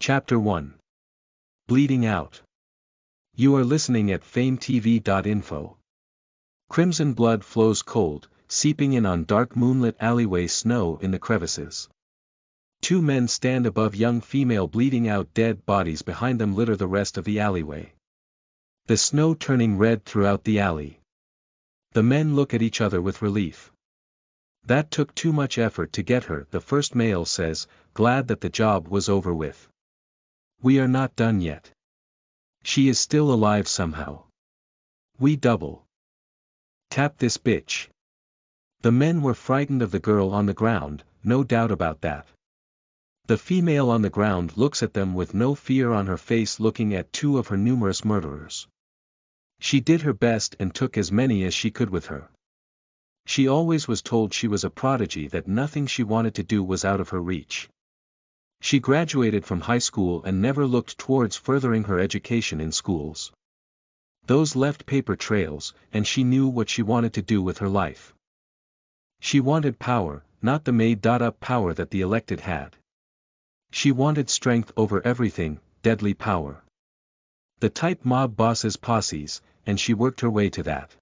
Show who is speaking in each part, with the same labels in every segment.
Speaker 1: Chapter 1. Bleeding Out. You are listening at FameTV.info. Crimson blood flows cold, seeping in on dark moonlit alleyway, snow in the crevices. Two men stand above young female bleeding out, dead bodies behind them litter the rest of the alleyway. The snow turning red throughout the alley. The men look at each other with relief. That took too much effort to get her, the first male says, glad that the job was over with. We are not done yet. She is still alive somehow. We double tap this bitch. The men were frightened of the girl on the ground, no doubt about that. The female on the ground looks at them with no fear on her face, looking at two of her numerous murderers. She did her best and took as many as she could with her. She always was told she was a prodigy, that nothing she wanted to do was out of her reach. She graduated from high school and never looked towards furthering her education in schools. Those left paper trails, and she knew what she wanted to do with her life. She wanted power, not the made-up power that the elected had. She wanted strength over everything, deadly power. The type mob bosses posses, and she worked her way to that.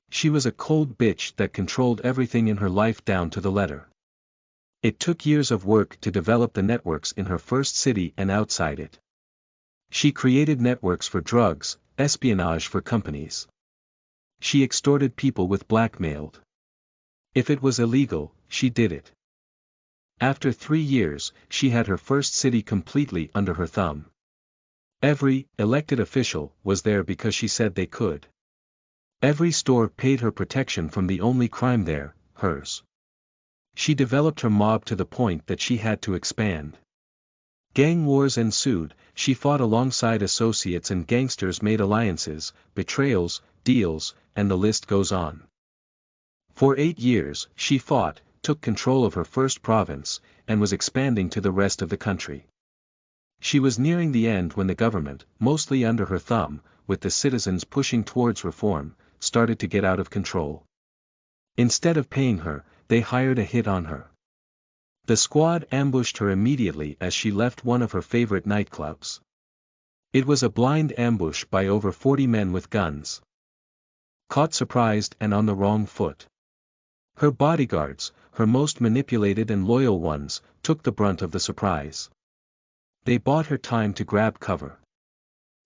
Speaker 1: She was a cold bitch that controlled everything in her life down to the letter. It took years of work to develop the networks in her first city and outside it. She created networks for drugs, espionage for companies. She extorted people with blackmailed. If it was illegal, she did it. After 3 years, she had her first city completely under her thumb. Every elected official was there because she said they could. Every store paid her protection from the only crime there, hers. She developed her mob to the point that she had to expand. Gang wars ensued, she fought alongside associates, and gangsters made alliances, betrayals, deals, and the list goes on. For 8 years, she fought, took control of her first province, and was expanding to the rest of the country. She was nearing the end when the government, mostly under her thumb, with the citizens pushing towards reform, started to get out of control. Instead of paying her, they hired a hit on her. The squad ambushed her immediately as she left one of her favorite nightclubs. It was a blind ambush by over 40 men with guns. Caught surprised and on the wrong foot. Her bodyguards, her most manipulated and loyal ones, took the brunt of the surprise. They bought her time to grab cover.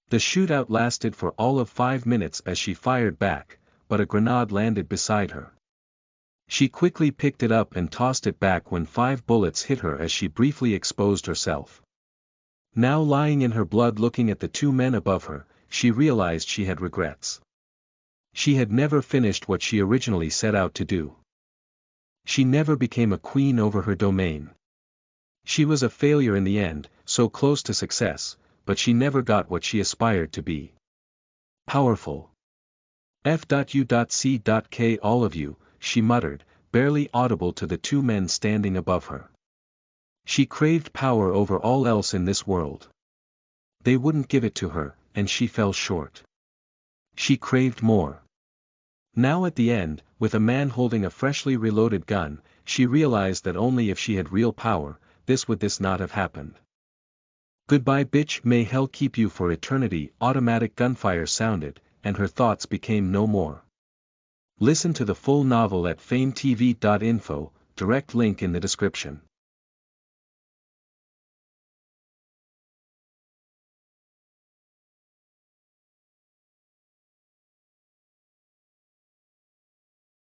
Speaker 1: The shootout lasted for all of 5 minutes as she fired back, but a grenade landed beside her. She quickly picked it up and tossed it back when 5 bullets hit her as she briefly exposed herself. Now lying in her blood looking at the 2 men above her, she realized she had regrets. She had never finished what she originally set out to do. She never became a queen over her domain. She was a failure in the end, so close to success, but she never got what she aspired to be. Powerful. F.U.C.K. all of you, she muttered, barely audible to the 2 men standing above her. She craved power over all else in this world. They wouldn't give it to her, and she fell short. She craved more. Now at the end, with a man holding a freshly reloaded gun, she realized that only if she had real power, would this not have happened. Goodbye bitch, may hell keep you for eternity. Automatic gunfire sounded, and her thoughts became no more. Listen to the full novel at FameTV.info, direct link in the description.